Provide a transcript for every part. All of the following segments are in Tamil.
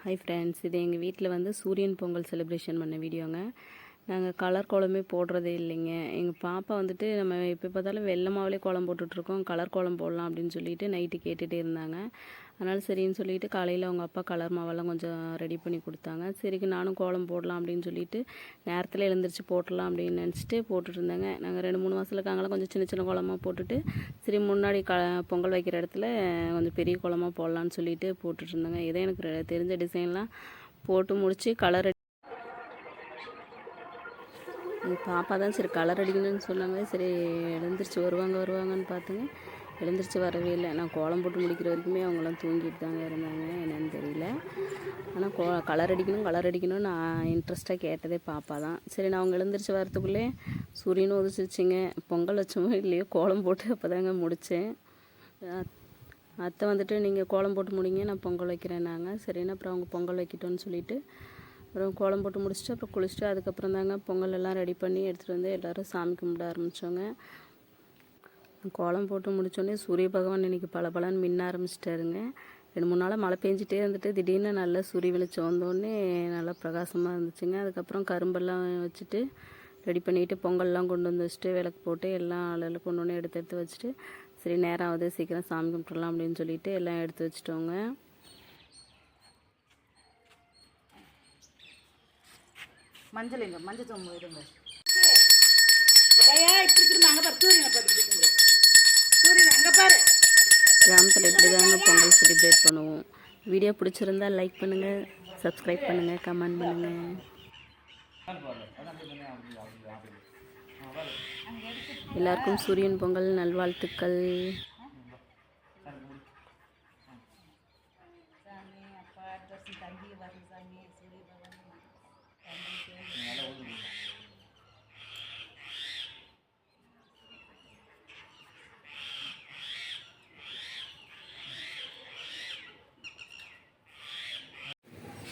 ஹாய் ஃப்ரெண்ட்ஸ், இது எங்கள் வீட்டில் வந்து சூரியன் பொங்கல் செலிப்ரேஷன் பண்ண வீடியோங்க. நாங்கள் கலர் கோலமே போடுறதே இல்லைங்க. எங்கள் பாப்பா வந்துட்டு நம்ம எப்போ பார்த்தாலும் வெள்ளை மாவுலே கோலம் போட்டுட்ருக்கோம், கலர் கோலம் போடலாம் அப்படின்னு சொல்லிட்டு நைட்டு கேட்டுகிட்டே இருந்தாங்க. அதனால் சரின்னு சொல்லிட்டு காலையில் அவங்க அப்பா கலர் மாவெல்லாம் கொஞ்சம் ரெடி பண்ணி கொடுத்தாங்க. சரிக்கு நானும் கோலம் போடலாம் அப்படின்னு சொல்லிட்டு நேரத்தில் எழுந்திரிச்சு போட்டுடலாம் அப்படின்னு நினச்சிட்டு போட்டுட்டு இருந்தாங்க. நாங்கள் 2-3 மாதத்துல இருக்காங்களாம் கொஞ்சம் சின்ன சின்ன கோலமாக போட்டுட்டு சரி முன்னாடி பொங்கல் வைக்கிற இடத்துல கொஞ்சம் பெரிய கோலமாக போடலான்னு சொல்லிட்டு போட்டுட்டு இருந்தாங்க. ஏதோ எனக்கு தெரிஞ்ச டிசைன்லாம் போட்டு முடித்து கலர் பாப்பா தான் சரி கலர் அடிக்கணும்னு சொன்னாங்க. சரி எழுந்திரிச்சு வருவாங்கன்னு பார்த்துங்க, எழுந்திரிச்சு வரவே இல்லை. நான் கோலம் போட்டு முடிக்கிற வரைக்குமே அவங்களாம் தூங்கிட்டு தாங்க இருந்தாங்க, என்னன்னு தெரியல. ஆனால் கலர் அடிக்கணும்னு நான் இன்ட்ரெஸ்ட்டாக கேட்டதே பாப்பா தான். சரி நான் அவங்க எழுந்திரிச்சு வரத்துக்குள்ளே சூரியனும் உதிச்சிச்சிங்க. பொங்கல் வச்சோமோ இல்லையோ கோலம் போட்டு அப்போ தாங்க முடித்தேன். அத்தை வந்துட்டு நீங்கள் கோலம் போட்டு முடிங்க, நான் பொங்கல் வைக்கிறேன்னாங்க. சரின்னு அப்புறம் அவங்க பொங்கல் வைக்கிட்டோன்னு சொல்லிவிட்டு அப்புறம் கோலம் போட்டு முடிச்சுட்டு அப்புறம் குளிச்சுட்டு அதுக்கப்புறம் தாங்க பொங்கல் எல்லாம் ரெடி பண்ணி எடுத்துகிட்டு வந்து எல்லோரும் சாமி கும்பிட ஆரம்பித்தோங்க. கோலம் போட்டு முடித்தோடனே சூரிய பகவான் இன்றைக்கி பளபளன்னு மின்ன ஆரம்பிச்சிட்டாருங்க. 2-3 நாளாக மழை பெஞ்சிட்டே இருந்துட்டு திடீர்னு நல்லா சூரிய வெளிச்சம் வந்தோடனே நல்லா பிரகாசமாக இருந்துச்சுங்க. அதுக்கப்புறம் கரும்பெல்லாம் வச்சுட்டு ரெடி பண்ணிவிட்டு பொங்கல்லாம் கொண்டு வந்து வச்சுட்டு விளக்கு போட்டு எல்லாம் ஆளெல்லாம் கொண்டு வந்து எடுத்து வச்சுட்டு சரி நேரம் ஆகுது சீக்கிரம் சாமி கும்பிட்றலாம் அப்படின்னு சொல்லிட்டு எல்லாம் எடுத்து வச்சுட்டோங்க. மஞ்சள் எங்க மஞ்சள் தோம்பு இருங்க. கிராமத்தில் இப்படி தாங்க பொங்கல் செலிப்ரேட் பண்ணுவோம். வீடியோ பிடிச்சிருந்தா லைக் பண்ணுங்கள், சப்ஸ்கிரைப் பண்ணுங்கள், கமெண்ட் பண்ணுங்கள். எல்லாருக்கும் சூரியன் பொங்கல் நல்வாழ்த்துக்கள்.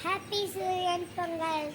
Happy Suryan Pongal.